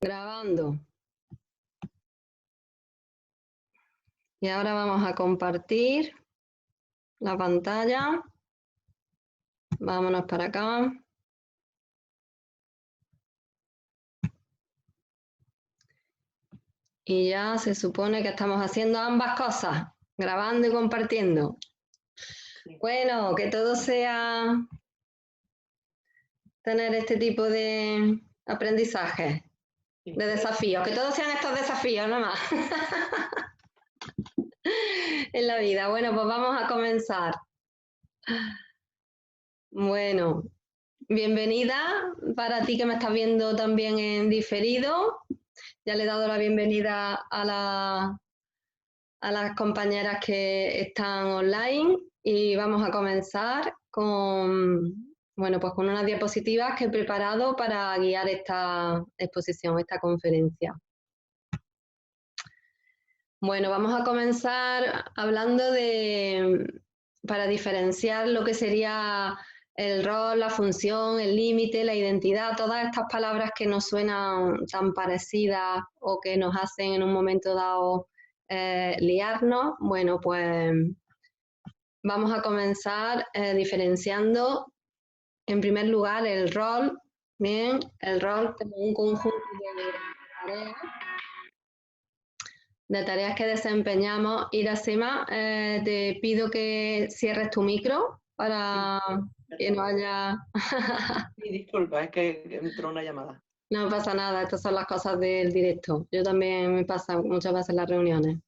Grabando. Y ahora vamos a compartir la pantalla. Vámonos para acá. Y ya se supone que estamos haciendo ambas cosas, grabando y compartiendo. Bueno, que todo sea tener este tipo de aprendizaje, de desafíos, que todos sean estos desafíos, nada más. En la vida. Bueno, pues vamos a comenzar. Bueno, bienvenida para ti que me estás viendo también en diferido. Ya le he dado la bienvenida a las compañeras que están online y vamos a comenzar con, bueno, pues con unas diapositivas que he preparado para guiar esta exposición, esta conferencia. Bueno, vamos a comenzar hablando para diferenciar lo que sería el rol, la función, el límite, la identidad, todas estas palabras que nos suenan tan parecidas o que nos hacen en un momento dado liarnos. Bueno, pues vamos a comenzar diferenciando en primer lugar el rol, bien, el rol como un conjunto de tareas que desempeñamos. Irasema, te pido que cierres tu micro para que no haya... Sí, disculpa, es que entró una llamada. No pasa nada, estas son las cosas del directo. Yo también me pasa muchas veces en las reuniones.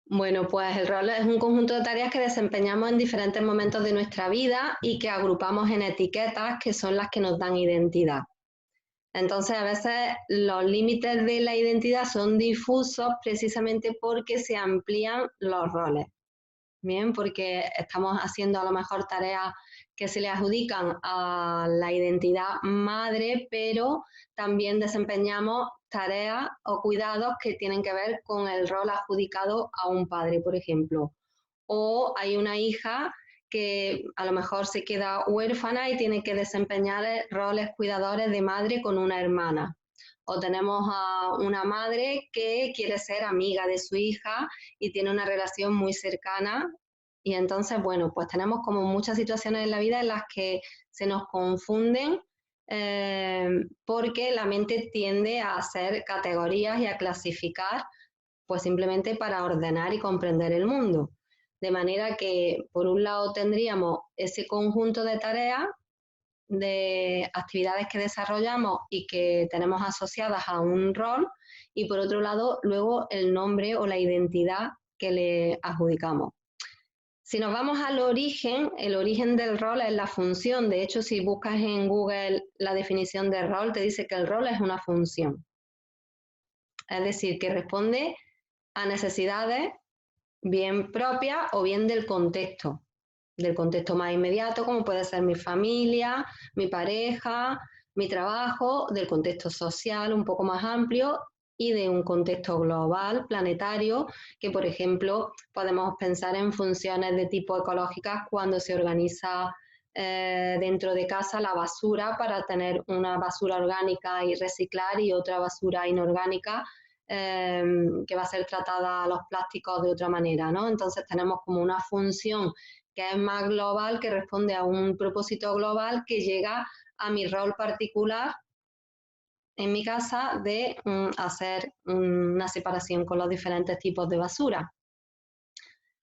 Bueno, pues el rol es un conjunto de tareas que desempeñamos en diferentes momentos de nuestra vida y que agrupamos en etiquetas que son las que nos dan identidad. Entonces, a veces los límites de la identidad son difusos precisamente porque se amplían los roles. Bien, porque estamos haciendo a lo mejor tareas que se le adjudican a la identidad madre, pero también desempeñamos tareas o cuidados que tienen que ver con el rol adjudicado a un padre, por ejemplo. O hay una hija que a lo mejor se queda huérfana y tiene que desempeñar roles cuidadores de madre con una hermana. O tenemos a una madre que quiere ser amiga de su hija y tiene una relación muy cercana. Y entonces, bueno, pues tenemos como muchas situaciones en la vida en las que se nos confunden porque la mente tiende a hacer categorías y a clasificar, pues simplemente para ordenar y comprender el mundo. De manera que, por un lado, tendríamos ese conjunto de tareas, de actividades que desarrollamos y que tenemos asociadas a un rol, y por otro lado, luego el nombre o la identidad que le adjudicamos. Si nos vamos al origen, el origen del rol es la función. De hecho, si buscas en Google la definición de rol, te dice que el rol es una función. Es decir, que responde a necesidades bien propias o bien del contexto más inmediato, como puede ser mi familia, mi pareja, mi trabajo, del contexto social un poco más amplio y de un contexto global, planetario, que por ejemplo podemos pensar en funciones de tipo ecológicas cuando se organiza dentro de casa la basura para tener una basura orgánica y reciclar y otra basura inorgánica que va a ser tratada a los plásticos de otra manera, ¿no? Entonces tenemos como una función que es más global, que responde a un propósito global que llega a mi rol particular en mi casa de hacer una separación con los diferentes tipos de basura.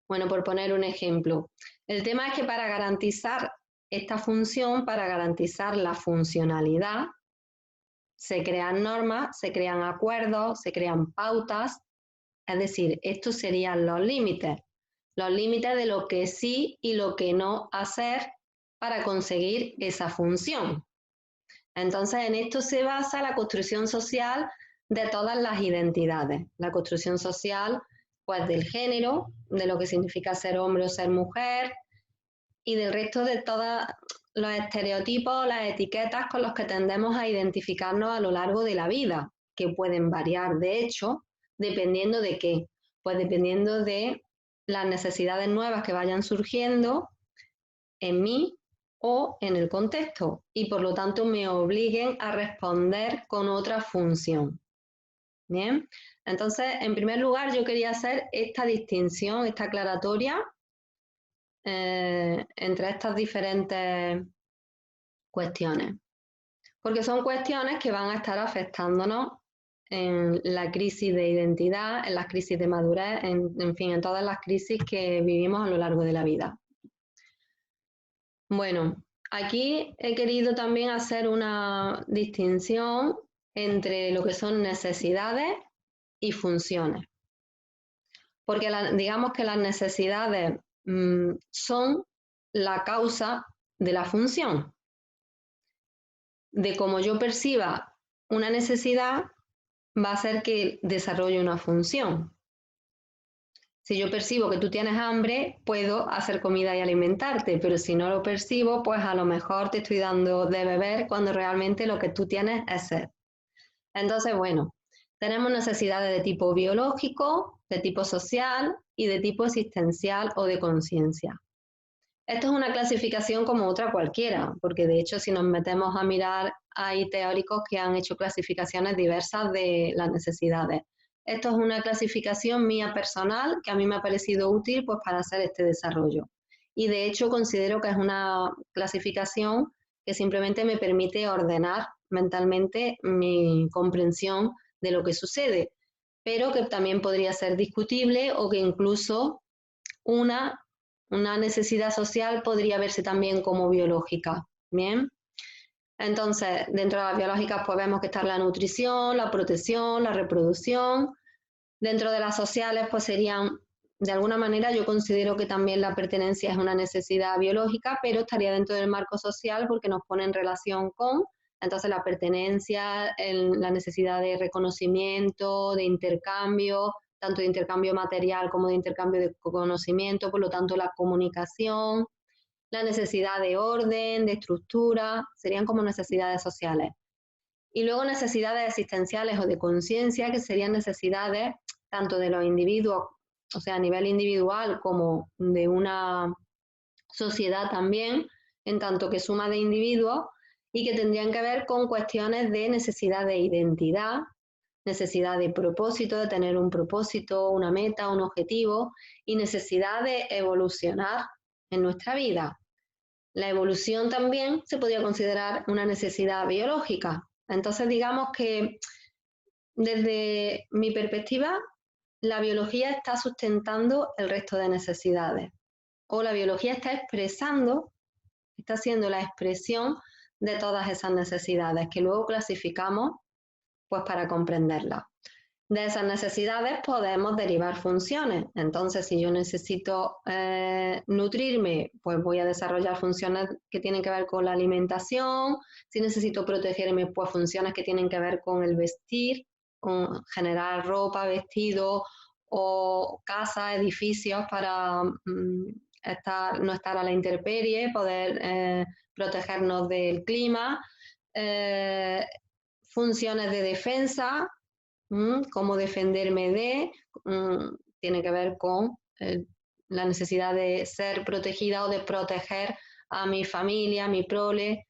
Bueno, por poner un ejemplo, el tema es que para garantizar esta función, para garantizar la funcionalidad, se crean normas, se crean acuerdos, se crean pautas, es decir, estos serían los límites de lo que sí y lo que no hacer para conseguir esa función. Entonces, en esto se basa la construcción social de todas las identidades. La construcción social, pues, del género, de lo que significa ser hombre o ser mujer, y del resto de todos los estereotipos, las etiquetas con los que tendemos a identificarnos a lo largo de la vida, que pueden variar, de hecho, dependiendo de qué. Pues dependiendo de las necesidades nuevas que vayan surgiendo en mí o en el contexto y por lo tanto me obliguen a responder con otra función. Bien, entonces en primer lugar yo quería hacer esta distinción, esta aclaratoria entre estas diferentes cuestiones, porque son cuestiones que van a estar afectándonos en la crisis de identidad, en las crisis de madurez, en fin, en todas las crisis que vivimos a lo largo de la vida. Bueno, aquí he querido también hacer una distinción entre lo que son necesidades y funciones, porque digamos que las necesidades son la causa de la función. De cómo yo perciba una necesidad va a hacer que desarrolle una función. Si yo percibo que tú tienes hambre, puedo hacer comida y alimentarte, pero si no lo percibo, pues a lo mejor te estoy dando de beber cuando realmente lo que tú tienes es sed. Entonces, bueno, tenemos necesidades de tipo biológico, de tipo social y de tipo existencial o de conciencia. Esto es una clasificación como otra cualquiera, porque de hecho si nos metemos a mirar, hay teóricos que han hecho clasificaciones diversas de las necesidades. Esto es una clasificación mía personal que a mí me ha parecido útil pues, para hacer este desarrollo. Y de hecho considero que es una clasificación que simplemente me permite ordenar mentalmente mi comprensión de lo que sucede, pero que también podría ser discutible o que incluso una necesidad social podría verse también como biológica. Bien. Entonces, dentro de las biológicas pues vemos que está la nutrición, la protección, la reproducción. Dentro de las sociales pues serían, de alguna manera yo considero que también la pertenencia es una necesidad biológica, pero estaría dentro del marco social porque nos pone en relación con, entonces la pertenencia, la necesidad de reconocimiento, de intercambio, tanto de intercambio material como de intercambio de conocimiento, por lo tanto la comunicación, la necesidad de orden, de estructura, serían como necesidades sociales. Y luego necesidades existenciales o de conciencia, que serían necesidades tanto de los individuos, o sea, a nivel individual, como de una sociedad también, en tanto que suma de individuos, y que tendrían que ver con cuestiones de necesidad de identidad, necesidad de propósito, de tener un propósito, una meta, un objetivo, y necesidad de evolucionar en nuestra vida. La evolución también se podría considerar una necesidad biológica. Entonces, digamos que desde mi perspectiva, la biología está sustentando el resto de necesidades, o la biología está expresando, está haciendo la expresión de todas esas necesidades que luego clasificamos pues para comprenderlas. De esas necesidades podemos derivar funciones. Entonces, si yo necesito nutrirme, pues voy a desarrollar funciones que tienen que ver con la alimentación. Si necesito protegerme, pues funciones que tienen que ver con el vestir, con generar ropa, vestido o casa, edificios para no estar a la intemperie, poder protegernos del clima. Funciones de defensa, cómo defenderme de, tiene que ver con la necesidad de ser protegida o de proteger a mi familia, a mi prole.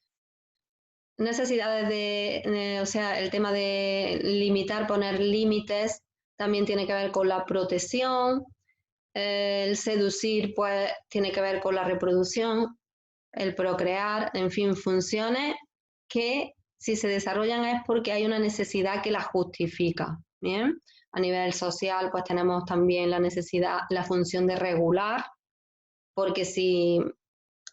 Necesidades o sea, el tema de limitar, poner límites, también tiene que ver con la protección. El seducir, pues, tiene que ver con la reproducción, el procrear, en fin, funciones que si se desarrollan es porque hay una necesidad que las justifica. Bien, a nivel social pues tenemos también la necesidad, la función de regular, porque si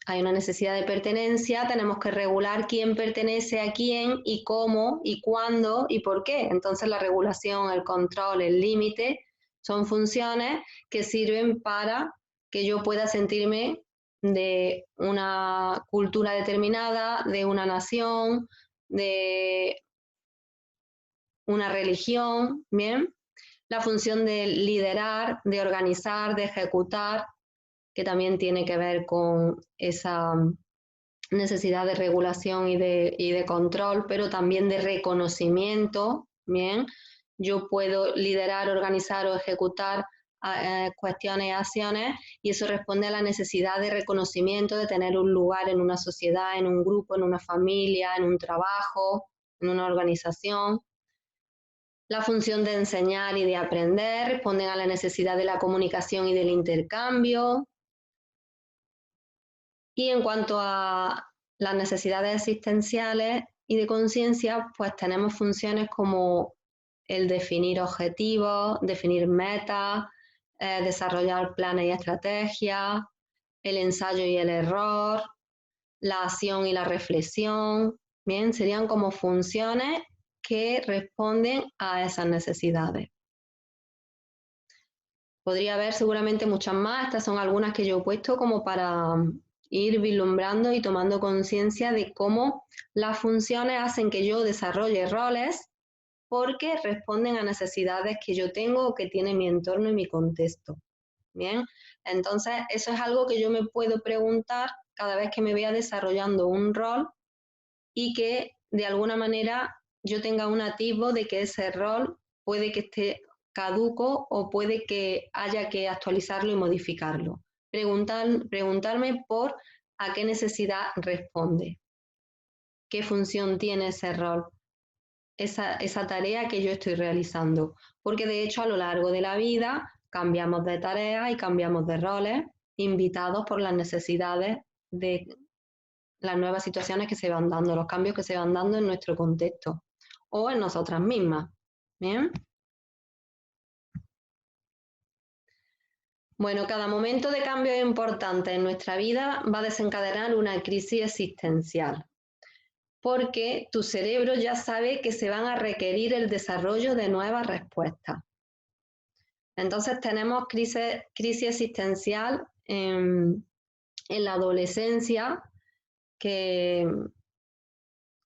hay una necesidad de pertenencia, tenemos que regular quién pertenece a quién y cómo y cuándo y por qué. Entonces la regulación, el control, el límite son funciones que sirven para que yo pueda sentirme de una cultura determinada, de una nación, de una religión, ¿bien? La función de liderar, de organizar, de ejecutar, que también tiene que ver con esa necesidad de regulación y de control, pero también de reconocimiento, ¿bien? Yo puedo liderar, organizar o ejecutar cuestiones y acciones, y eso responde a la necesidad de reconocimiento, de tener un lugar en una sociedad, en un grupo, en una familia, en un trabajo, en una organización. La función de enseñar y de aprender responden a la necesidad de la comunicación y del intercambio. Y en cuanto a las necesidades existenciales y de conciencia, pues tenemos funciones como el definir objetivos, definir metas, desarrollar planes y estrategias, el ensayo y el error, la acción y la reflexión. Bien, serían como funciones que responden a esas necesidades. Podría haber seguramente muchas más, estas son algunas que yo he puesto como para ir vislumbrando y tomando conciencia de cómo las funciones hacen que yo desarrolle roles porque responden a necesidades que yo tengo o que tiene mi entorno y mi contexto. Bien, entonces eso es algo que yo me puedo preguntar cada vez que me vea desarrollando un rol y que de alguna manera yo tenga un atisbo de que ese rol puede que esté caduco o puede que haya que actualizarlo y modificarlo. Preguntarme por a qué necesidad responde, qué función tiene ese rol, esa tarea que yo estoy realizando, porque de hecho a lo largo de la vida cambiamos de tareas y cambiamos de roles, invitados por las necesidades de las nuevas situaciones que se van dando, los cambios que se van dando en nuestro contexto o en nosotras mismas. ¿Bien? Bueno, cada momento de cambio importante en nuestra vida va a desencadenar una crisis existencial, porque tu cerebro ya sabe que se van a requerir el desarrollo de nuevas respuestas. Entonces tenemos crisis existencial en la adolescencia, que,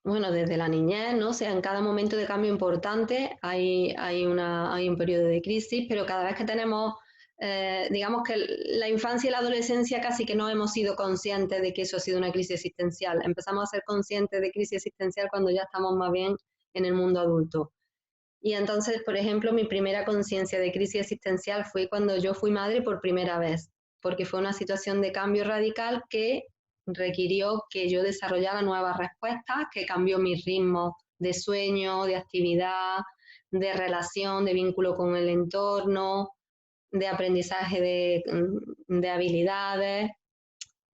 bueno, desde la niñez, ¿no? O sea, en cada momento de cambio importante hay un periodo de crisis, pero cada vez que tenemos, digamos que la infancia y la adolescencia casi que no hemos sido conscientes de que eso ha sido una crisis existencial. Empezamos a ser conscientes de crisis existencial cuando ya estamos más bien en el mundo adulto. Y entonces, por ejemplo, mi primera conciencia de crisis existencial fue cuando yo fui madre por primera vez, porque fue una situación de cambio radical que requirió que yo desarrollara nuevas respuestas, que cambió mi ritmo de sueño, de actividad, de relación, de vínculo con el entorno, de aprendizaje de habilidades,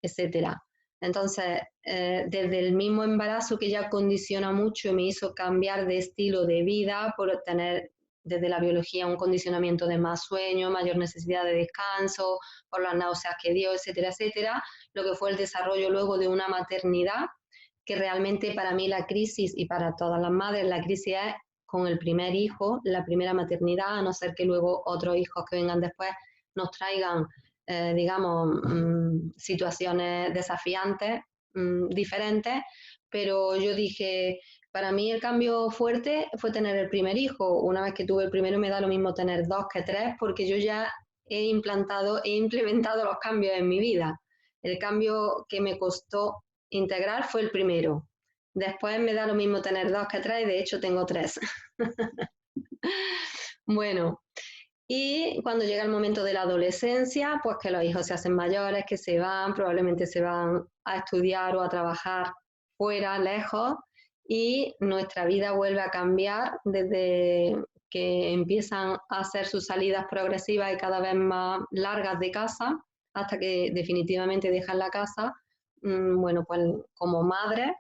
etcétera. Entonces, desde el mismo embarazo que ya condiciona mucho y me hizo cambiar de estilo de vida por tener desde la biología un condicionamiento de más sueño, mayor necesidad de descanso, por las náuseas que dio, etcétera, etcétera, lo que fue el desarrollo luego de una maternidad, que realmente para mí la crisis y para todas las madres la crisis es con el primer hijo, la primera maternidad, a no ser que luego otros hijos que vengan después nos traigan digamos, situaciones desafiantes, diferentes, pero yo dije, para mí el cambio fuerte fue tener el primer hijo. Una vez que tuve el primero me da lo mismo tener dos que tres, porque yo ya he implementado los cambios en mi vida. El cambio que me costó integrar fue el primero. Después me da lo mismo tener dos que tres y de hecho tengo tres. Bueno, y cuando llega el momento de la adolescencia, pues que los hijos se hacen mayores, que se van, probablemente se van a estudiar o a trabajar fuera, lejos, y nuestra vida vuelve a cambiar desde que empiezan a hacer sus salidas progresivas y cada vez más largas de casa, hasta que definitivamente dejan la casa, bueno, pues como madres,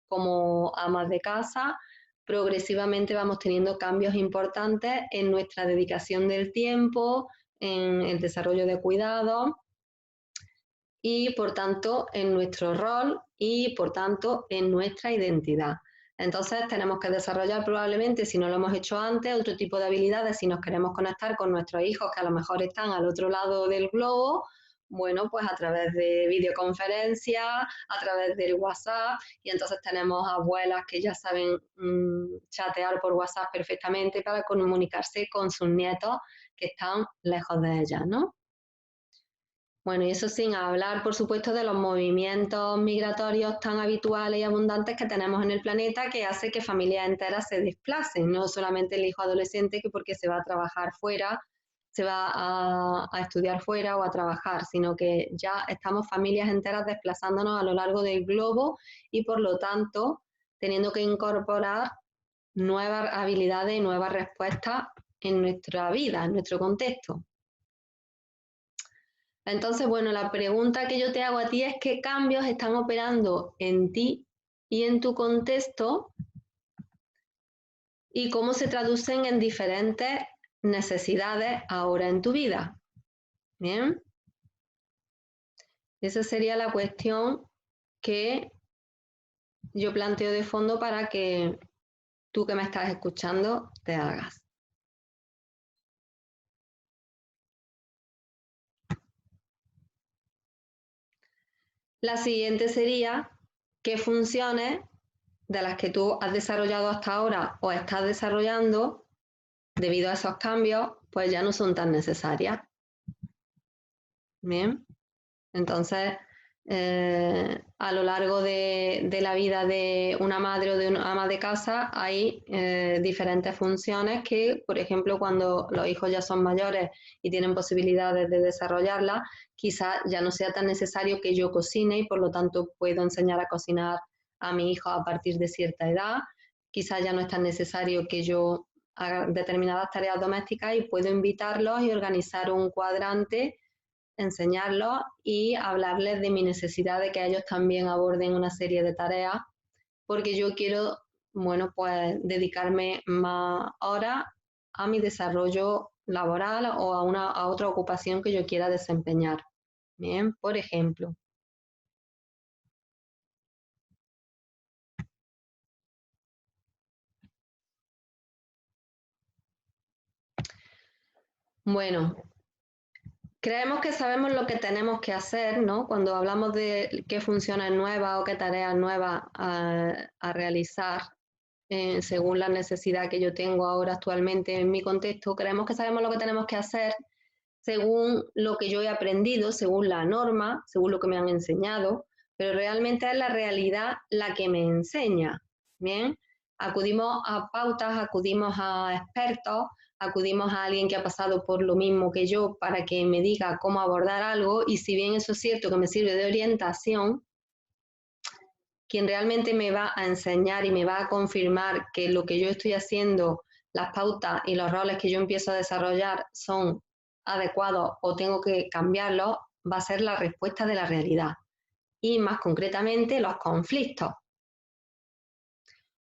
como amas de casa, progresivamente vamos teniendo cambios importantes en nuestra dedicación del tiempo, en el desarrollo de cuidados y por tanto en nuestro rol y por tanto en nuestra identidad. Entonces tenemos que desarrollar probablemente, si no lo hemos hecho antes, otro tipo de habilidades si nos queremos conectar con nuestros hijos que a lo mejor están al otro lado del globo, bueno, pues a través de videoconferencias, a través del WhatsApp, y entonces tenemos abuelas que ya saben chatear por WhatsApp perfectamente para comunicarse con sus nietos que están lejos de ellas, ¿no? Bueno, y eso sin hablar, por supuesto, de los movimientos migratorios tan habituales y abundantes que tenemos en el planeta, que hace que familias enteras se desplacen, no solamente el hijo adolescente que porque se va a trabajar fuera se va a estudiar fuera o a trabajar, sino que ya estamos familias enteras desplazándonos a lo largo del globo y por lo tanto teniendo que incorporar nuevas habilidades y nuevas respuestas en nuestra vida, en nuestro contexto. Entonces, bueno, la pregunta que yo te hago a ti es qué cambios están operando en ti y en tu contexto y cómo se traducen en diferentes necesidades ahora en tu vida. Bien. Esa sería la cuestión que yo planteo de fondo para que tú que me estás escuchando te hagas. La siguiente sería qué funciones de las que tú has desarrollado hasta ahora o estás desarrollando debido a esos cambios, pues ya no son tan necesarias. Bien, entonces a lo largo de la vida de una madre o de una ama de casa hay diferentes funciones que, por ejemplo, cuando los hijos ya son mayores y tienen posibilidades de desarrollarlas, quizás ya no sea tan necesario que yo cocine y por lo tanto puedo enseñar a cocinar a mi hijo a partir de cierta edad. Quizás ya no es tan necesario que yo haga determinadas tareas domésticas y puedo invitarlos y organizar un cuadrante, enseñarlos y hablarles de mi necesidad de que ellos también aborden una serie de tareas, porque yo quiero, bueno, pues dedicarme más horas a mi desarrollo laboral o a otra ocupación que yo quiera desempeñar. Bien, por ejemplo. Bueno, creemos que sabemos lo que tenemos que hacer, ¿no? Cuando hablamos de qué funciones nuevas o qué tareas nuevas a realizar según la necesidad que yo tengo ahora actualmente en mi contexto, creemos que sabemos lo que tenemos que hacer según lo que yo he aprendido, según la norma, según lo que me han enseñado, pero realmente es la realidad la que me enseña. Bien, acudimos a pautas, acudimos a expertos, acudimos a alguien que ha pasado por lo mismo que yo para que me diga cómo abordar algo y si bien eso es cierto que me sirve de orientación, quien realmente me va a enseñar y me va a confirmar que lo que yo estoy haciendo, las pautas y los roles que yo empiezo a desarrollar son adecuados o tengo que cambiarlos, va a ser la respuesta de la realidad. Y más concretamente los conflictos.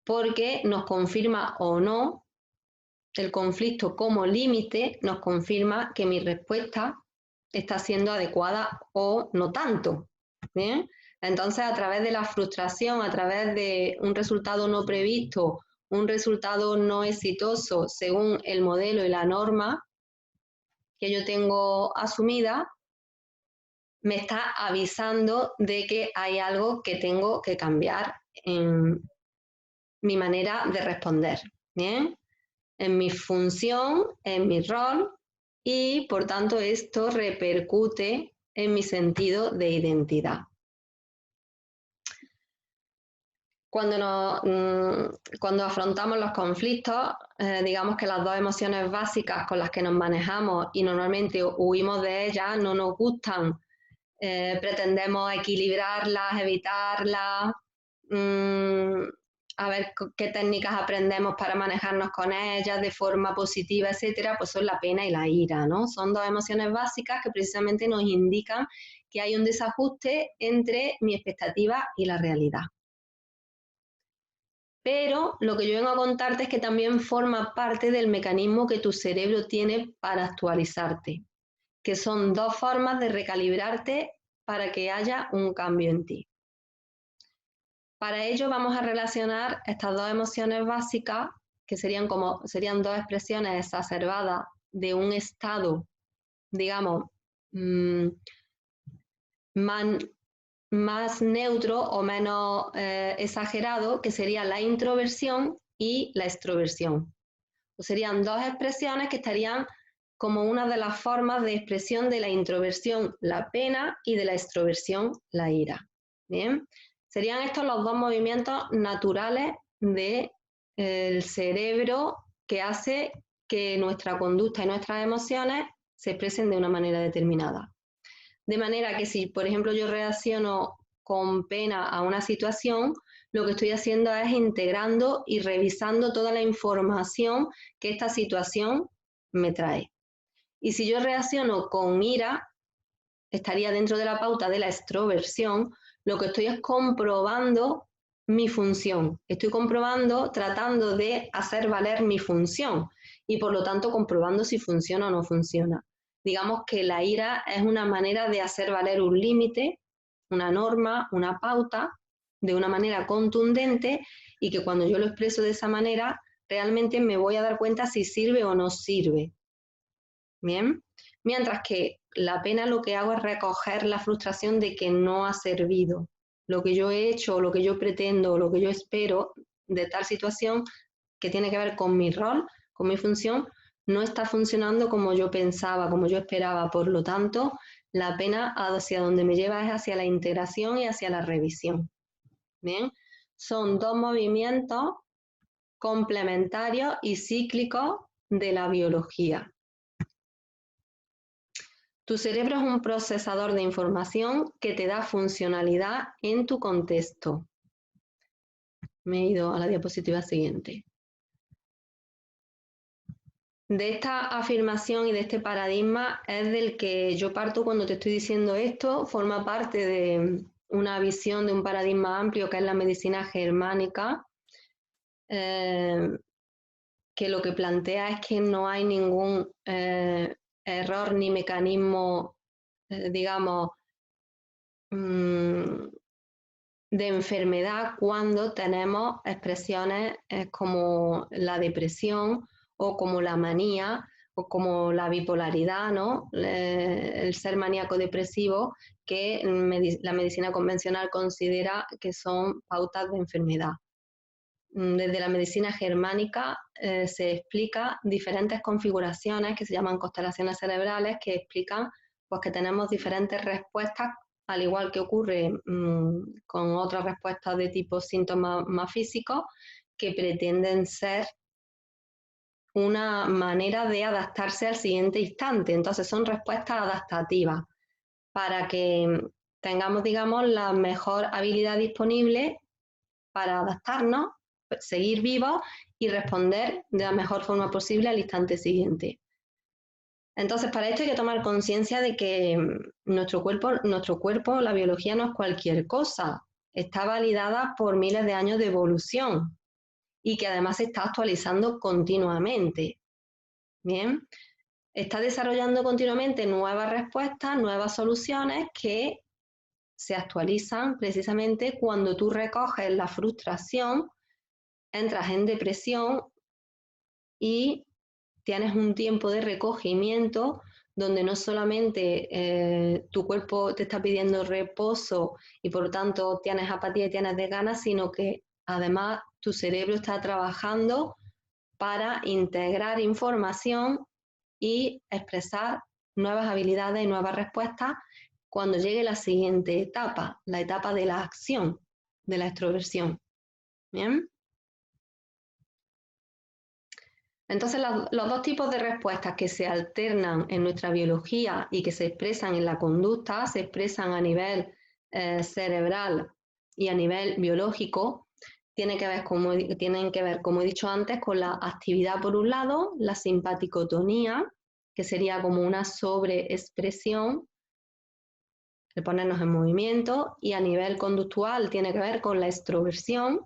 Porque nos confirma o no, el conflicto como límite nos confirma que mi respuesta está siendo adecuada o no tanto. ¿Bien? Entonces, a través de la frustración, a través de un resultado no previsto, un resultado no exitoso según el modelo y la norma que yo tengo asumida, me está avisando de que hay algo que tengo que cambiar en mi manera de responder, ¿bien? En mi función, en mi rol y, por tanto, esto repercute en mi sentido de identidad. Cuando afrontamos los conflictos, digamos que las dos emociones básicas con las que nos manejamos y normalmente huimos de ellas, no nos gustan, pretendemos equilibrarlas, evitarlas, a ver qué técnicas aprendemos para manejarnos con ellas de forma positiva, etcétera, pues son la pena y la ira, ¿no? Son dos emociones básicas que precisamente nos indican que hay un desajuste entre mi expectativa y la realidad. Pero lo que yo vengo a contarte es que también forma parte del mecanismo que tu cerebro tiene para actualizarte, que son dos formas de recalibrarte para que haya un cambio en ti. Para ello vamos a relacionar estas dos emociones básicas, que serían dos expresiones exacerbadas de un estado, digamos, más neutro o menos exagerado, que sería la introversión y la extroversión. O serían dos expresiones que estarían como una de las formas de expresión de la introversión, la pena, y de la extroversión, la ira. Bien, serían estos los dos movimientos naturales del cerebro que hace que nuestra conducta y nuestras emociones se expresen de una manera determinada. De manera que si, por ejemplo, yo reacciono con pena a una situación, lo que estoy haciendo es integrando y revisando toda la información que esta situación me trae. Y si yo reacciono con ira, estaría dentro de la pauta de la extroversión, lo que estoy es comprobando mi función. Estoy comprobando, tratando de hacer valer mi función y por lo tanto comprobando si funciona o no funciona. Digamos que la ira es una manera de hacer valer un límite, una norma, una pauta, de una manera contundente y que cuando yo lo expreso de esa manera, realmente me voy a dar cuenta si sirve o no sirve. Bien, mientras que la pena lo que hago es recoger la frustración de que no ha servido. Lo que yo he hecho, lo que yo pretendo, lo que yo espero de tal situación que tiene que ver con mi rol, con mi función, no está funcionando como yo pensaba, como yo esperaba. Por lo tanto, la pena hacia donde me lleva es hacia la integración y hacia la revisión. Bien, son dos movimientos complementarios y cíclicos de la biología. Tu cerebro es un procesador de información que te da funcionalidad en tu contexto. Me he ido a la diapositiva siguiente. De esta afirmación y de este paradigma es del que yo parto cuando te estoy diciendo esto. Forma parte de una visión de un paradigma amplio que es la medicina germánica, que lo que plantea es que no hay ningún error ni mecanismo, digamos, de enfermedad cuando tenemos expresiones como la depresión o como la manía o como la bipolaridad, ¿no? El ser maníaco depresivo que la medicina convencional considera que son pautas de enfermedad. Desde la medicina germánica se explica diferentes configuraciones que se llaman constelaciones cerebrales que explican pues, que tenemos diferentes respuestas, al igual que ocurre con otras respuestas de tipo síntomas más físicos, que pretenden ser una manera de adaptarse al siguiente instante. Entonces son respuestas adaptativas para que tengamos, digamos, la mejor habilidad disponible para adaptarnos, seguir vivos y responder de la mejor forma posible al instante siguiente. Entonces, para esto hay que tomar conciencia de que nuestro cuerpo, la biología no es cualquier cosa, está validada por miles de años de evolución y que además se está actualizando continuamente. Bien, está desarrollando continuamente nuevas respuestas, nuevas soluciones que se actualizan precisamente cuando tú recoges la frustración, entras en depresión y tienes un tiempo de recogimiento donde no solamente tu cuerpo te está pidiendo reposo y por lo tanto tienes apatía y tienes desganas, sino que además tu cerebro está trabajando para integrar información y expresar nuevas habilidades y nuevas respuestas cuando llegue la siguiente etapa, la etapa de la acción, de la extroversión. ¿Bien? Entonces, los dos tipos de respuestas que se alternan en nuestra biología y que se expresan en la conducta, se expresan a nivel cerebral y a nivel biológico, tienen que ver, como he dicho antes, con la actividad por un lado, la simpaticotonía, que sería como una sobreexpresión, el ponernos en movimiento, y a nivel conductual tiene que ver con la extroversión.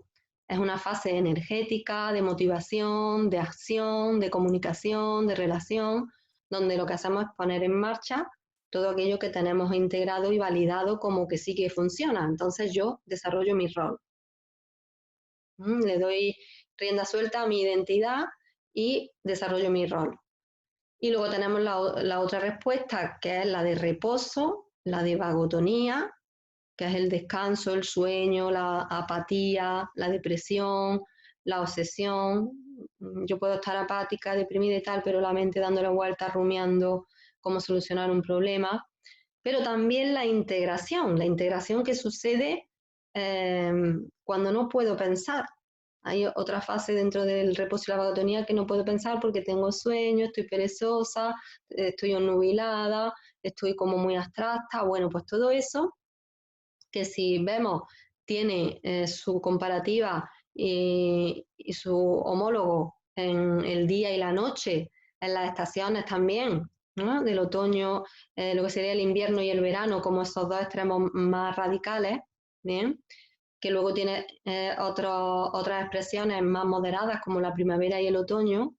Es una fase energética, de motivación, de acción, de comunicación, de relación, donde lo que hacemos es poner en marcha todo aquello que tenemos integrado y validado como que sí que funciona. Entonces yo desarrollo mi rol. Le doy rienda suelta a mi identidad y desarrollo mi rol. Y luego tenemos la otra respuesta, que es la de reposo, la de vagotonía, que es el descanso, el sueño, la apatía, la depresión, la obsesión. Yo puedo estar apática, deprimida y tal, pero la mente dándole vueltas, rumiando cómo solucionar un problema. Pero también la integración que sucede cuando no puedo pensar. Hay otra fase dentro del reposo y la vagotonía que no puedo pensar porque tengo sueño, estoy perezosa, estoy onnubilada, estoy como muy abstracta. Bueno, pues todo eso, que si vemos, tiene su comparativa y su homólogo en el día y la noche, en las estaciones también, ¿no? Del otoño, lo que sería el invierno y el verano, como esos dos extremos más radicales, ¿bien? Que luego tiene otras expresiones más moderadas, como la primavera y el otoño.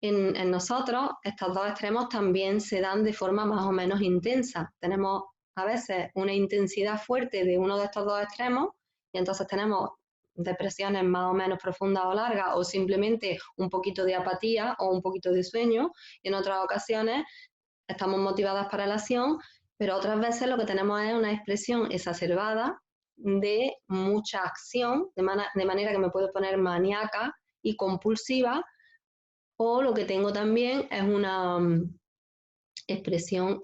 En nosotros, estos dos extremos también se dan de forma más o menos intensa. Tenemos a veces una intensidad fuerte de uno de estos dos extremos y entonces tenemos depresiones más o menos profundas o largas o simplemente un poquito de apatía o un poquito de sueño, y en otras ocasiones estamos motivadas para la acción, pero otras veces lo que tenemos es una expresión exacerbada de mucha acción, de manera que me puedo poner maníaca y compulsiva, o lo que tengo también es una expresión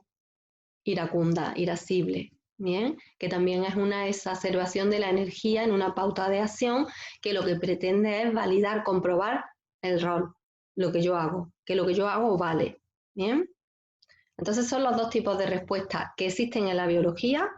iracunda, irascible, ¿bien? Que también es una exacerbación de la energía en una pauta de acción que lo que pretende es validar, comprobar el rol, lo que yo hago, que lo que yo hago vale, ¿bien? Entonces son los dos tipos de respuestas que existen en la biología,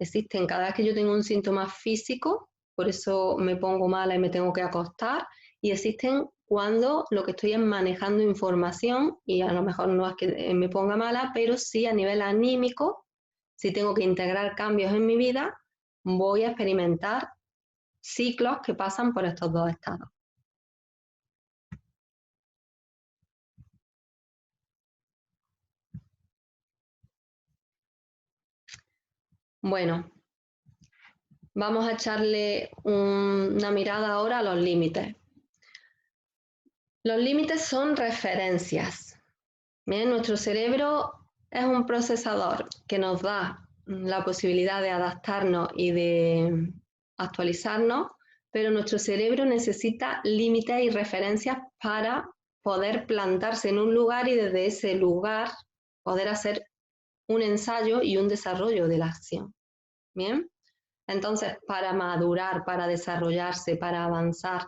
existen cada vez que yo tengo un síntoma físico, por eso me pongo mala y me tengo que acostar, y existen cuando lo que estoy es manejando información y a lo mejor no es que me ponga mala, pero sí a nivel anímico, si tengo que integrar cambios en mi vida, voy a experimentar ciclos que pasan por estos dos estados. Bueno, vamos a echarle una mirada ahora a los límites. Los límites son referencias. Bien, nuestro cerebro es un procesador que nos da la posibilidad de adaptarnos y de actualizarnos, pero nuestro cerebro necesita límites y referencias para poder plantarse en un lugar y desde ese lugar poder hacer un ensayo y un desarrollo de la acción. Bien, entonces para madurar, para desarrollarse, para avanzar,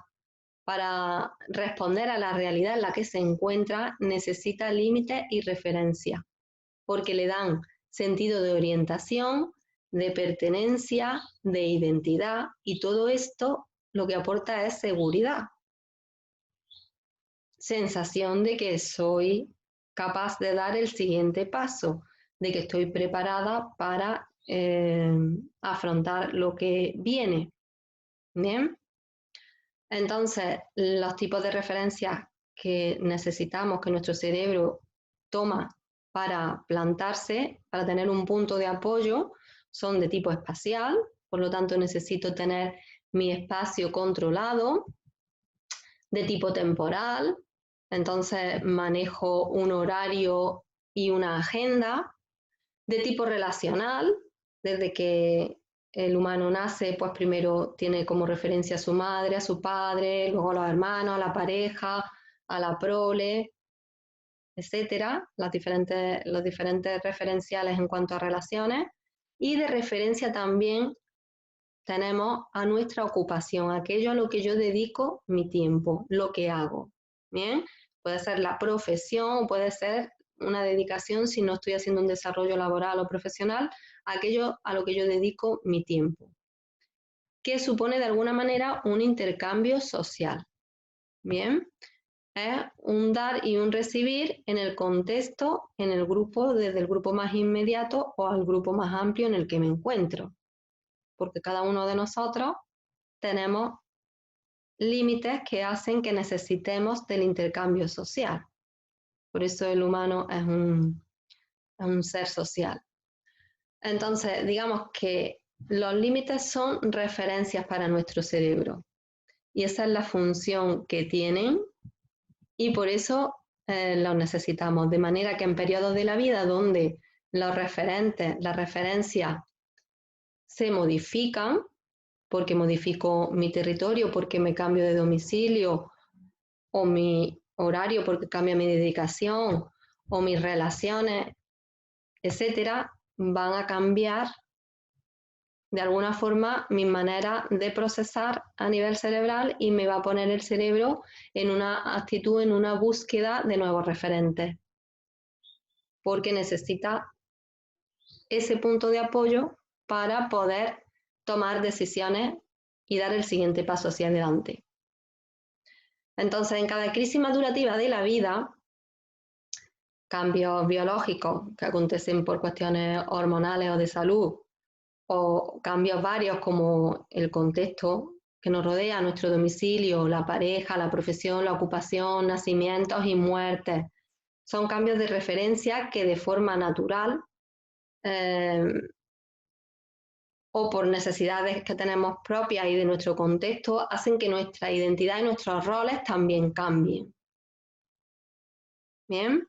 para responder a la realidad en la que se encuentra, necesita límites y referencia, porque le dan sentido de orientación, de pertenencia, de identidad, y todo esto lo que aporta es seguridad, sensación de que soy capaz de dar el siguiente paso, de que estoy preparada para afrontar lo que viene. ¿Bien? Entonces, los tipos de referencias que necesitamos, que nuestro cerebro toma para plantarse, para tener un punto de apoyo, son de tipo espacial, por lo tanto necesito tener mi espacio controlado, de tipo temporal, entonces manejo un horario y una agenda, de tipo relacional, desde que el humano nace, pues primero tiene como referencia a su madre, a su padre, luego a los hermanos, a la pareja, a la prole, etcétera, los diferentes referenciales en cuanto a relaciones, y de referencia también tenemos a nuestra ocupación, aquello a lo que yo dedico mi tiempo, lo que hago. Bien, puede ser la profesión, puede ser una dedicación si no estoy haciendo un desarrollo laboral o profesional, aquello a lo que yo dedico mi tiempo, que supone de alguna manera un intercambio social. Bien, es un dar y un recibir en el contexto, en el grupo, desde el grupo más inmediato o al grupo más amplio en el que me encuentro, porque cada uno de nosotros tenemos límites que hacen que necesitemos del intercambio social. Por eso el humano es un ser social. Entonces, digamos que los límites son referencias para nuestro cerebro y esa es la función que tienen y por eso los necesitamos. De manera que en periodos de la vida donde los referentes, las referencias se modifican, porque modifico mi territorio, porque me cambio de domicilio, o mi horario porque cambia mi dedicación, o mis relaciones, etcétera, van a cambiar de alguna forma mi manera de procesar a nivel cerebral y me va a poner el cerebro en una actitud, en una búsqueda de nuevos referentes, porque necesita ese punto de apoyo para poder tomar decisiones y dar el siguiente paso hacia adelante. Entonces, en cada crisis madurativa de la vida, cambios biológicos que acontecen por cuestiones hormonales o de salud, o cambios varios como el contexto que nos rodea, nuestro domicilio, la pareja, la profesión, la ocupación, nacimientos y muertes. Son cambios de referencia que de forma natural o por necesidades que tenemos propias y de nuestro contexto hacen que nuestra identidad y nuestros roles también cambien. ¿Bien?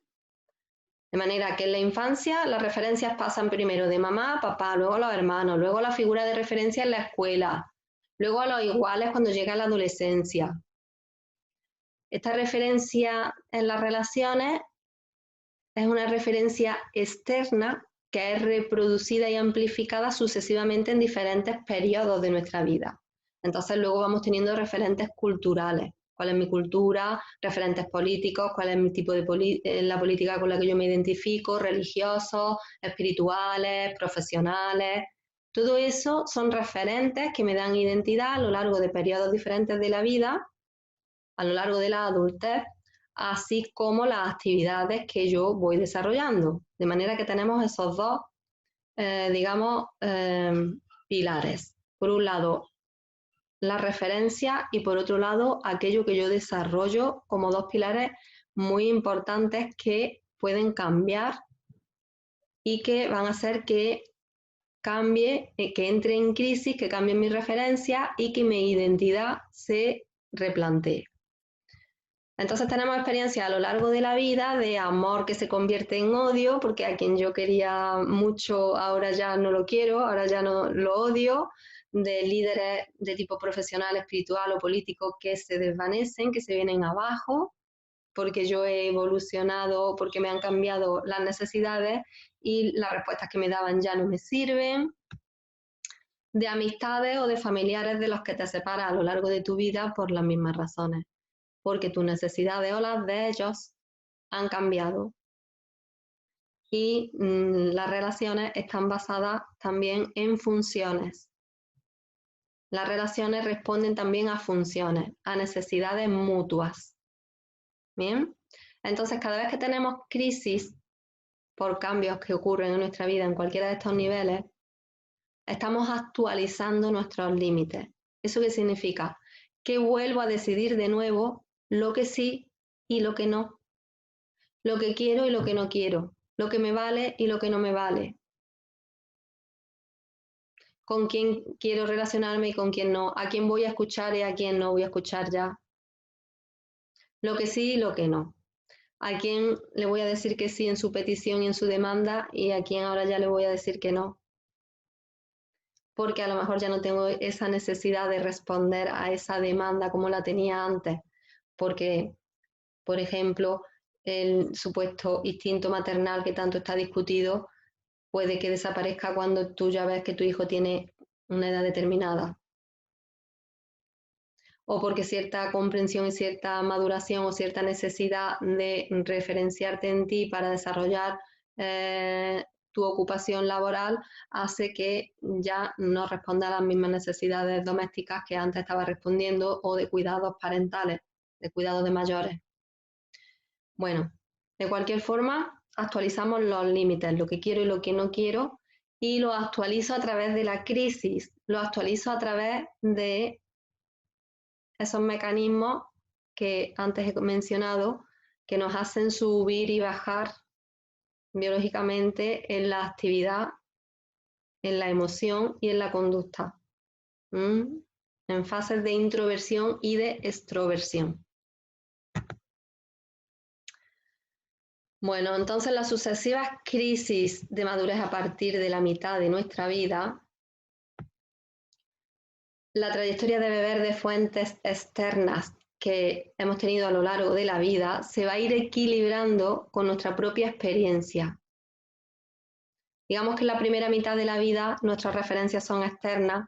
De manera que en la infancia las referencias pasan primero de mamá a papá, luego a los hermanos, luego la figura de referencia en la escuela, luego a los iguales cuando llega la adolescencia. Esta referencia en las relaciones es una referencia externa que es reproducida y amplificada sucesivamente en diferentes periodos de nuestra vida. Entonces luego vamos teniendo referentes culturales. ¿Cuál es mi cultura? Referentes políticos, cuál es mi tipo de la política con la que yo me identifico, religiosos, espirituales, profesionales. Todo eso son referentes que me dan identidad a lo largo de periodos diferentes de la vida, a lo largo de la adultez, así como las actividades que yo voy desarrollando. De manera que tenemos esos dos, pilares. Por un lado, la referencia y por otro lado, aquello que yo desarrollo como dos pilares muy importantes que pueden cambiar y que van a hacer que cambie, que entre en crisis, que cambie mi referencia y que mi identidad se replantee. Entonces tenemos experiencias a lo largo de la vida de amor que se convierte en odio, porque a quien yo quería mucho ahora ya no lo quiero, ahora ya no lo odio, de líderes de tipo profesional, espiritual o político que se desvanecen, que se vienen abajo, porque yo he evolucionado, porque me han cambiado las necesidades y las respuestas que me daban ya no me sirven, de amistades o de familiares de los que te separas a lo largo de tu vida por las mismas razones, porque tus necesidades o las de ellos han cambiado. Y las relaciones están basadas también en funciones. Las relaciones responden también a funciones, a necesidades mutuas. ¿Bien? Entonces, cada vez que tenemos crisis por cambios que ocurren en nuestra vida en cualquiera de estos niveles, estamos actualizando nuestros límites. ¿Eso qué significa? Que vuelvo a decidir de nuevo lo que sí y lo que no, lo que quiero y lo que no quiero, lo que me vale y lo que no me vale, con quién quiero relacionarme y con quién no, a quién voy a escuchar y a quién no voy a escuchar ya, lo que sí y lo que no, a quién le voy a decir que sí en su petición y en su demanda y a quién ahora ya le voy a decir que no, porque a lo mejor ya no tengo esa necesidad de responder a esa demanda como la tenía antes, porque, por ejemplo, el supuesto instinto maternal que tanto está discutido puede que desaparezca cuando tú ya ves que tu hijo tiene una edad determinada. O porque cierta comprensión y cierta maduración o cierta necesidad de referenciarte en ti para desarrollar tu ocupación laboral hace que ya no responda a las mismas necesidades domésticas que antes estaba respondiendo o de cuidados parentales, de cuidados de mayores. Bueno, de cualquier forma, actualizamos los límites, lo que quiero y lo que no quiero, y lo actualizo a través de la crisis, lo actualizo a través de esos mecanismos que antes he mencionado, que nos hacen subir y bajar biológicamente en la actividad, en la emoción y en la conducta, en fases de introversión y de extroversión. Bueno, entonces las sucesivas crisis de madurez a partir de la mitad de nuestra vida, la trayectoria de beber de fuentes externas que hemos tenido a lo largo de la vida se va a ir equilibrando con nuestra propia experiencia. Digamos que en la primera mitad de la vida nuestras referencias son externas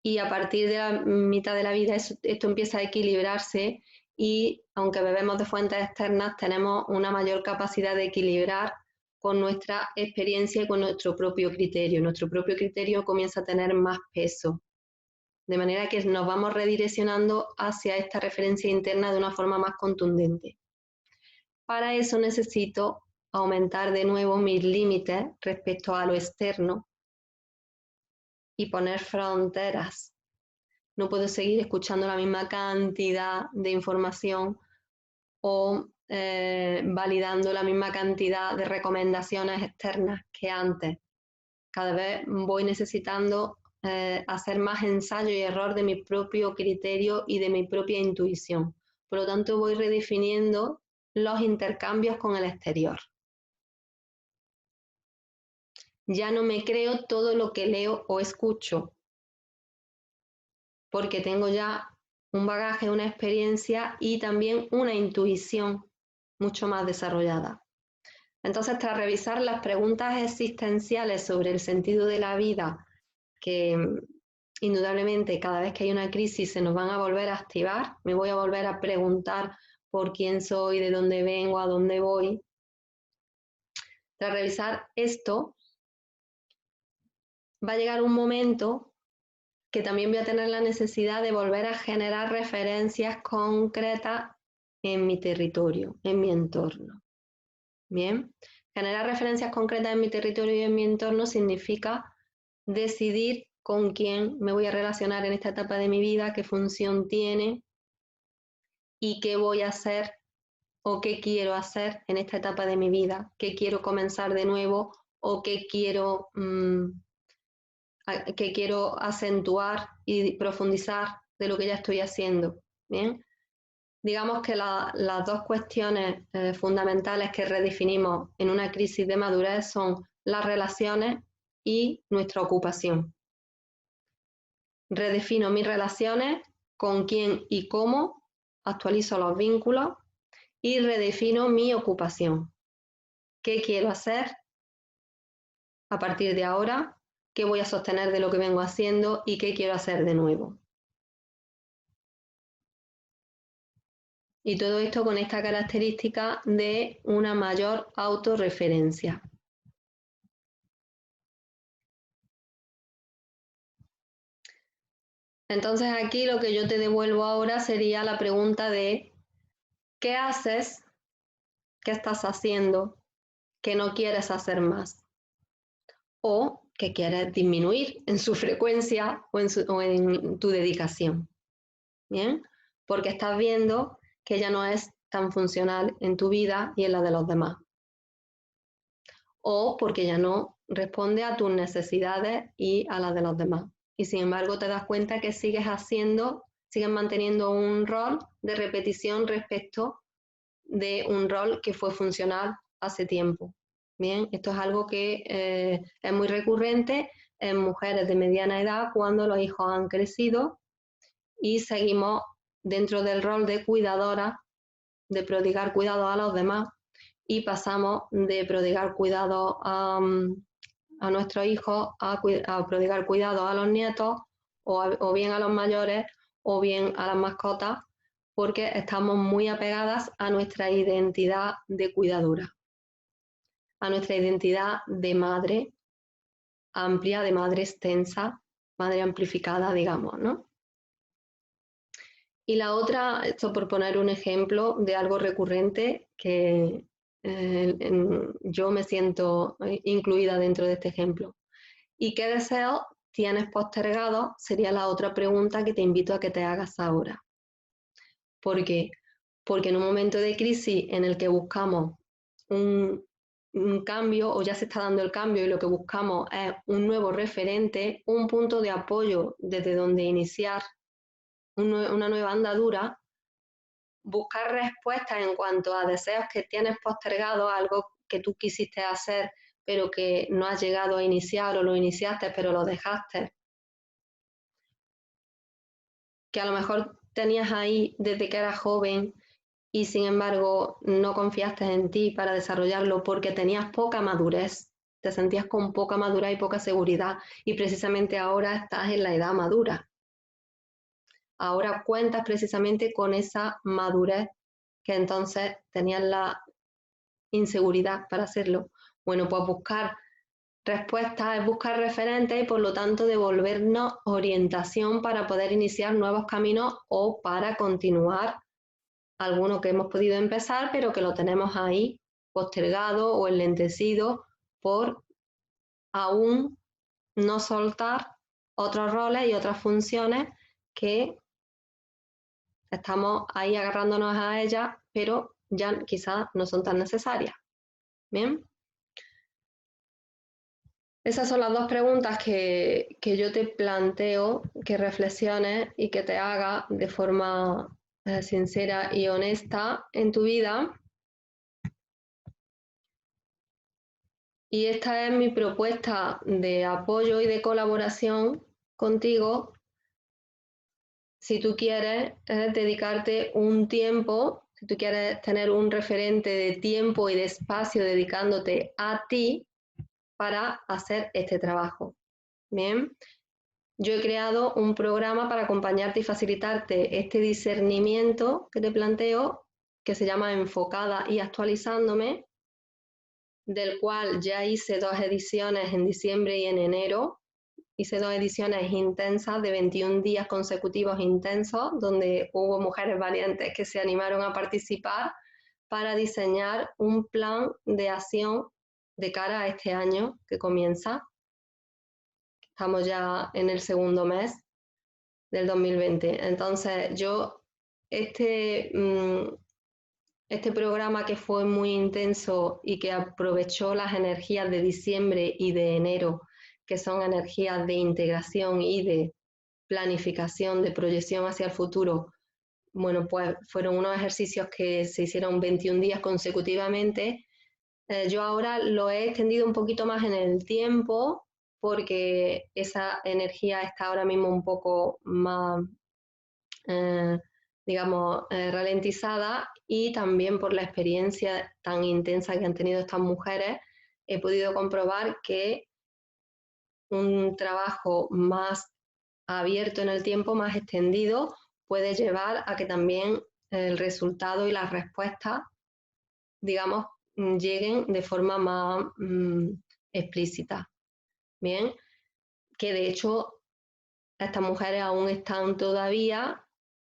y a partir de la mitad de la vida esto empieza a equilibrarse y aunque bebemos de fuentes externas tenemos una mayor capacidad de equilibrar con nuestra experiencia y con nuestro propio criterio. Nuestro propio criterio comienza a tener más peso, de manera que nos vamos redireccionando hacia esta referencia interna de una forma más contundente. Para eso necesito aumentar de nuevo mis límites respecto a lo externo y poner fronteras. No puedo seguir escuchando la misma cantidad de información o validando la misma cantidad de recomendaciones externas que antes. Cada vez voy necesitando hacer más ensayo y error de mi propio criterio y de mi propia intuición. Por lo tanto, voy redefiniendo los intercambios con el exterior. Ya no me creo todo lo que leo o escucho, porque tengo ya un bagaje, una experiencia y también una intuición mucho más desarrollada. Entonces, tras revisar las preguntas existenciales sobre el sentido de la vida, que indudablemente cada vez que hay una crisis se nos van a volver a activar, me voy a volver a preguntar por quién soy, de dónde vengo, a dónde voy. Tras revisar esto, va a llegar un momento que también voy a tener la necesidad de volver a generar referencias concretas en mi territorio, en mi entorno. Bien, generar referencias concretas en mi territorio y en mi entorno significa decidir con quién me voy a relacionar en esta etapa de mi vida, qué función tiene y qué voy a hacer o qué quiero hacer en esta etapa de mi vida, qué quiero comenzar de nuevo o qué quiero acentuar y profundizar de lo que ya estoy haciendo. Bien, digamos que las dos cuestiones fundamentales que redefinimos en una crisis de madurez son las relaciones y nuestra ocupación. Redefino mis relaciones, con quién y cómo, actualizo los vínculos y redefino mi ocupación. ¿Qué quiero hacer a partir de ahora? ¿Qué voy a sostener de lo que vengo haciendo y qué quiero hacer de nuevo? Y todo esto con esta característica de una mayor autorreferencia. Entonces aquí lo que yo te devuelvo ahora sería la pregunta de ¿qué haces? ¿Qué estás haciendo que no quieres hacer más? O que quieres disminuir en su frecuencia o en tu dedicación. ¿Bien? Porque estás viendo que ya no es tan funcional en tu vida y en la de los demás. O porque ya no responde a tus necesidades y a las de los demás. Y sin embargo te das cuenta que sigues manteniendo un rol de repetición respecto de un rol que fue funcional hace tiempo. Bien, esto es algo que es muy recurrente en mujeres de mediana edad cuando los hijos han crecido y seguimos dentro del rol de cuidadora, de prodigar cuidado a los demás y pasamos de prodigar cuidado a nuestros hijos a prodigar cuidado a los nietos o bien a los mayores o bien a las mascotas porque estamos muy apegadas a nuestra identidad de cuidadora, a nuestra identidad de madre amplia, de madre extensa, madre amplificada, digamos, ¿no? Y la otra, esto por poner un ejemplo de algo recurrente que yo me siento incluida dentro de este ejemplo. ¿Y qué deseos tienes postergados? Sería la otra pregunta que te invito a que te hagas ahora. ¿Por qué? Porque en un momento de crisis en el que buscamos un cambio o ya se está dando el cambio y lo que buscamos es un nuevo referente, un punto de apoyo desde donde iniciar una nueva andadura, buscar respuestas en cuanto a deseos que tienes postergados, algo que tú quisiste hacer pero que no has llegado a iniciar o lo iniciaste pero lo dejaste, que a lo mejor tenías ahí desde que eras joven y sin embargo no confiaste en ti para desarrollarlo porque tenías poca madurez te sentías con poca madurez y poca seguridad, y precisamente ahora estás en la edad madura. Ahora cuentas precisamente con esa madurez que entonces tenías la inseguridad para hacerlo. Bueno, pues buscar respuestas es buscar referentes y por lo tanto devolvernos orientación para poder iniciar nuevos caminos o para continuar alguno que hemos podido empezar pero que lo tenemos ahí postergado o enlentecido por aún no soltar otros roles y otras funciones que estamos ahí agarrándonos a ellas, pero ya quizás no son tan necesarias. Bien. Esas son las dos preguntas que yo te planteo, que reflexiones y que te hagas de forma sincera y honesta en tu vida. Y esta es mi propuesta de apoyo y de colaboración contigo. Si tú quieres dedicarte un tiempo, si tú quieres tener un referente de tiempo y de espacio dedicándote a ti para hacer este trabajo. Bien, yo he creado un programa para acompañarte y facilitarte este discernimiento que te planteo, que se llama Enfocada y Actualizándome, del cual ya hice 2 ediciones en diciembre y en enero. Hice 2 ediciones intensas de 21 días consecutivos intensos, donde hubo mujeres valientes que se animaron a participar para diseñar un plan de acción de cara a este año que comienza. Estamos ya en el segundo mes del 2020. Entonces, yo este programa que fue muy intenso y que aprovechó las energías de diciembre y de enero, que son energías de integración y de planificación, de proyección hacia el futuro, bueno, pues fueron unos ejercicios que se hicieron 21 días consecutivamente. Yo ahora lo he extendido un poquito más en el tiempo porque esa energía está ahora mismo un poco más, digamos, ralentizada, y también por la experiencia tan intensa que han tenido estas mujeres, he podido comprobar que un trabajo más abierto en el tiempo, más extendido, puede llevar a que también el resultado y las respuestas, digamos, lleguen de forma más explícita. Bien, que de hecho estas mujeres aún están todavía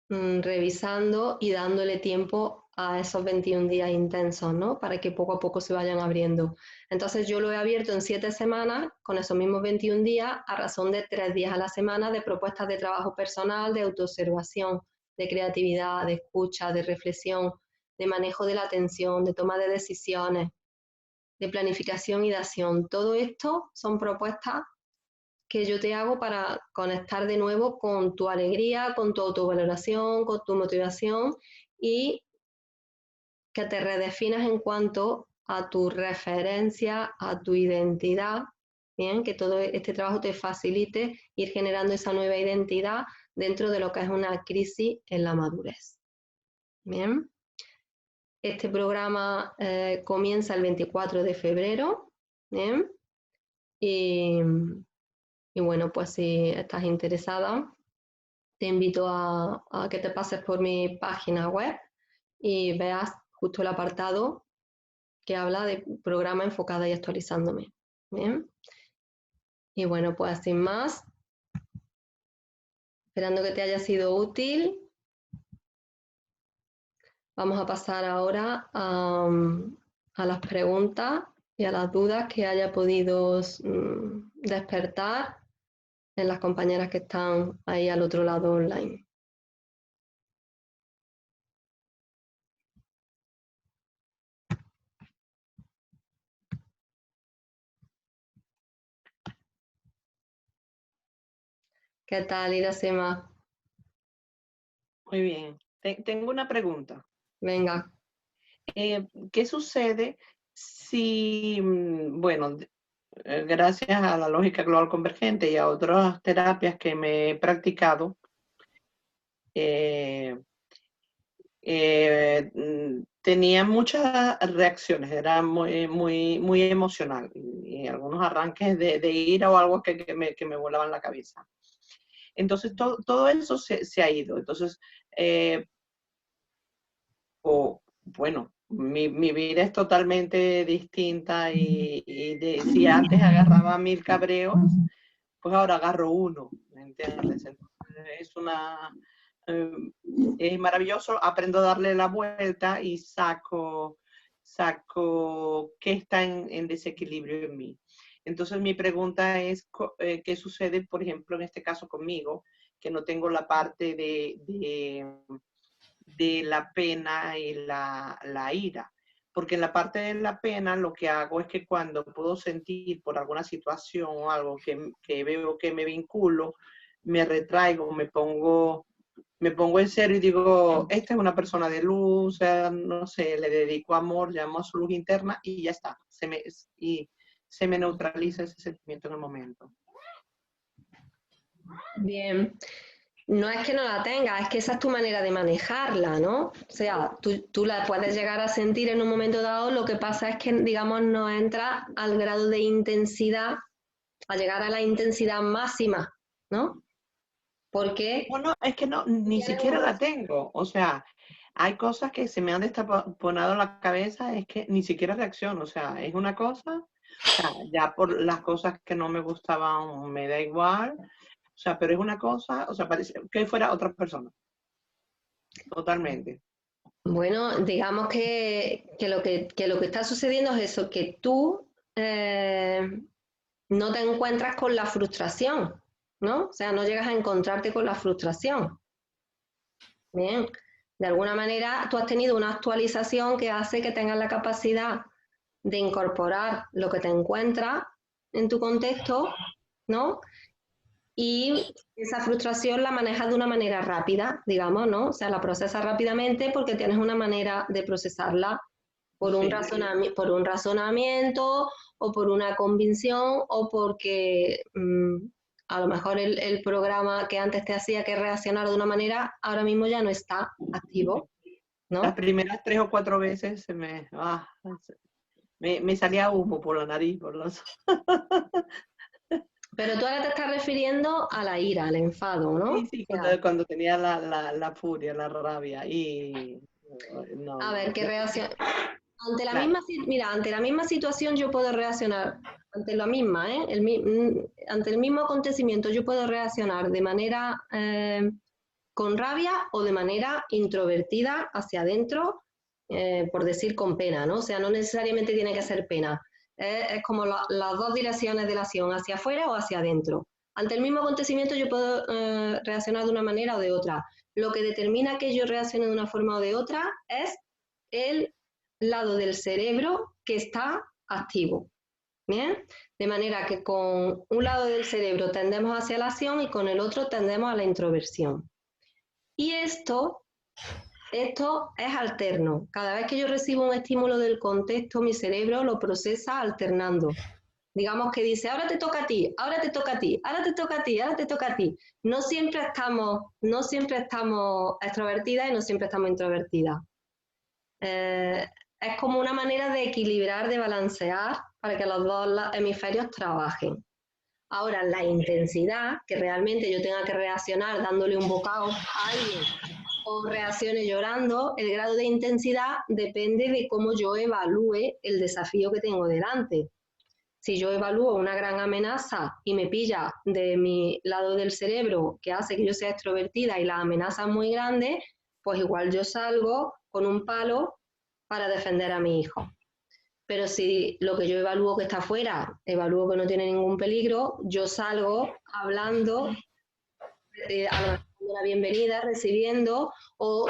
revisando y dándole tiempo a esos 21 días intensos, ¿no? Para que poco a poco se vayan abriendo. Entonces yo lo he abierto en 7 semanas, con esos mismos 21 días, a razón de 3 días a la semana de propuestas de trabajo personal, de autoobservación, de creatividad, de escucha, de reflexión, de manejo de la atención, de toma de decisiones, de planificación y de acción. Todo esto son propuestas que yo te hago para conectar de nuevo con tu alegría, con tu autovaloración, con tu motivación, y que te redefinas en cuanto a tu referencia, a tu identidad, bien, que todo este trabajo te facilite ir generando esa nueva identidad dentro de lo que es una crisis en la madurez. Bien. Este programa comienza el 24 de febrero, ¿bien? Y bueno, pues si estás interesada, te invito a que te pases por mi página web y veas justo el apartado que habla de programa Enfocada y Actualizándome. Bien. Y bueno, pues sin más, esperando que te haya sido útil, vamos a pasar ahora a las preguntas y a las dudas que haya podido despertar en las compañeras que están ahí al otro lado online. ¿Qué tal, Iracema? Muy bien. Tengo una pregunta. Venga. ¿Qué sucede si, bueno, gracias a la lógica global convergente y a otras terapias que me he practicado, tenía muchas reacciones, era muy emocional. Y y algunos arranques de ira o algo que me volaban la cabeza. Entonces, todo eso se ha ido. Entonces, bueno, mi vida es totalmente distinta y si antes agarraba 1000 cabreos, pues ahora agarro uno, ¿me entiendes? Entonces, es maravilloso, aprendo a darle la vuelta y saco qué está en desequilibrio en mí. Entonces mi pregunta es, ¿qué sucede, por ejemplo, en este caso conmigo, que no tengo la parte de la pena y la ira? Porque en la parte de la pena lo que hago es que cuando puedo sentir por alguna situación o algo que veo que me vinculo, me retraigo, me pongo en serio y digo, esta es una persona de luz, no sé, le dedico amor, llamo a su luz interna y ya está. Se me neutraliza ese sentimiento en el momento. Bien. No es que no la tengas, es que esa es tu manera de manejarla, ¿no? O sea, tú la puedes llegar a sentir en un momento dado, lo que pasa es que, digamos, no entra al grado de intensidad, a llegar a la intensidad máxima, ¿no? Porque Bueno, es que no, ni siquiera la tengo. O sea, hay cosas que se me han destaponado en la cabeza, es que ni siquiera reacciono. O sea, es una cosa, o sea, ya por las cosas que no me gustaban me da igual. O sea, pero es una cosa, o sea, parece que fuera otra persona. Totalmente. bueno, digamos que lo que está sucediendo es eso, que tú no te encuentras con la frustración, ¿no? O sea, no llegas a encontrarte con la frustración. Bien, de alguna manera tú has tenido una actualización que hace que tengas la capacidad de incorporar lo que te encuentras en tu contexto, ¿no? Y esa frustración la manejas de una manera rápida, digamos, ¿no? O sea, la procesas rápidamente porque tienes una manera de procesarla por un, Sí. por un razonamiento o por una convicción o porque a lo mejor el programa que antes te hacía que reaccionar de una manera, ahora mismo ya no está activo, Las ¿no? primeras 3 o 4 veces me salía humo por la nariz, por los... Pero tú ahora te estás refiriendo a la ira, al enfado, ¿no? Sí, O sí, sea, cuando tenía la furia, la rabia y no, a ver, ¿qué reacción? Ante la claro, misma, mira, ante la misma situación yo puedo reaccionar, ante la misma, ¿eh? Ante el mismo acontecimiento yo puedo reaccionar de manera con rabia o de manera introvertida hacia adentro, por decir con pena, ¿no? O sea, no necesariamente tiene que ser pena. Es como las dos direcciones de la acción, hacia afuera o hacia adentro. Ante el mismo acontecimiento yo puedo reaccionar de una manera o de otra. Lo que determina que yo reaccione de una forma o de otra es el lado del cerebro que está activo. ¿Bien? De manera que con un lado del cerebro tendemos hacia la acción y con el otro tendemos a la introversión. Y esto es alterno. Cada vez que yo recibo un estímulo del contexto, mi cerebro lo procesa alternando. Digamos que dice, ahora te toca a ti, ahora te toca a ti, ahora te toca a ti, ahora te toca a ti. No siempre estamos extrovertidas y no siempre estamos introvertidas. Es como una manera de equilibrar, de balancear para que los dos hemisferios trabajen. Ahora, la intensidad, que realmente yo tenga que reaccionar dándole un bocado a alguien o reaccione llorando, el grado de intensidad depende de cómo yo evalúe el desafío que tengo delante. Si yo evalúo una gran amenaza y me pilla de mi lado del cerebro que hace que yo sea extrovertida y la amenaza es muy grande, pues igual yo salgo con un palo para defender a mi hijo. Pero si lo que yo evalúo que está afuera, evalúo que no tiene ningún peligro, yo salgo hablando, dando la bienvenida, recibiendo o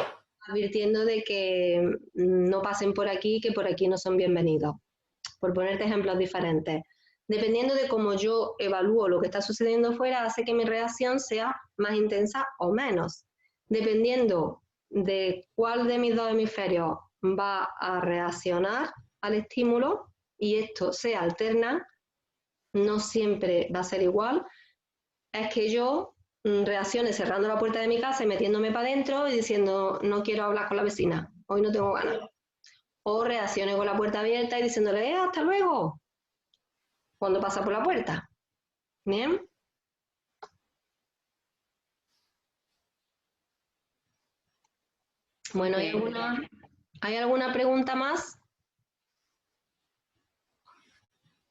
advirtiendo de que no pasen por aquí, que por aquí no son bienvenidos. Por ponerte ejemplos diferentes. Dependiendo de cómo yo evalúo lo que está sucediendo afuera, hace que mi reacción sea más intensa o menos. Dependiendo de cuál de mis dos hemisferios va a reaccionar al estímulo y esto se alterna, no siempre va a ser igual, es que yo reaccione cerrando la puerta de mi casa y metiéndome para adentro y diciendo no quiero hablar con la vecina, hoy no tengo ganas. O reaccione con la puerta abierta y diciéndole hasta luego. cuando pasa por la puerta. Bien. Bueno, ¿hay alguna pregunta más?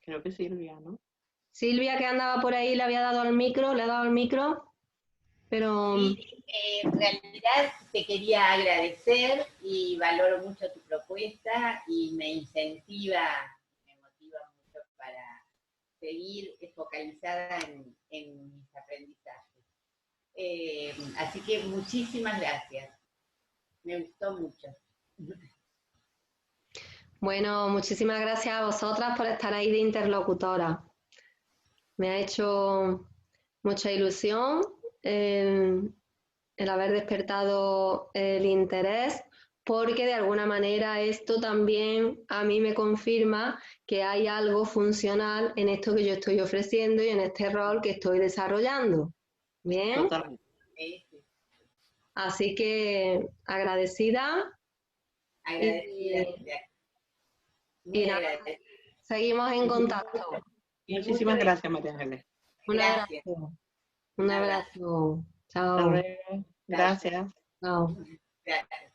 Creo que Silvia, ¿no? Silvia, que andaba por ahí, le ha dado al micro, pero... Sí, en realidad te quería agradecer y valoro mucho tu propuesta y me incentiva, me motiva mucho para seguir focalizada en mis aprendizajes. Así que muchísimas gracias. Me gustó mucho. Bueno, muchísimas gracias a vosotras por estar ahí de interlocutora. Me ha hecho mucha ilusión el haber despertado el interés, porque de alguna manera esto también a mí me confirma que hay algo funcional en esto que yo estoy ofreciendo y en este rol que estoy desarrollando. Bien. Totalmente. Así que agradecida. Agradecida. Y nada, seguimos en contacto. Muchísimas gracias, María Ángeles. Un Gracias. abrazo. Un abrazo. Hasta Chao. luego. Gracias. Chao. Gracias.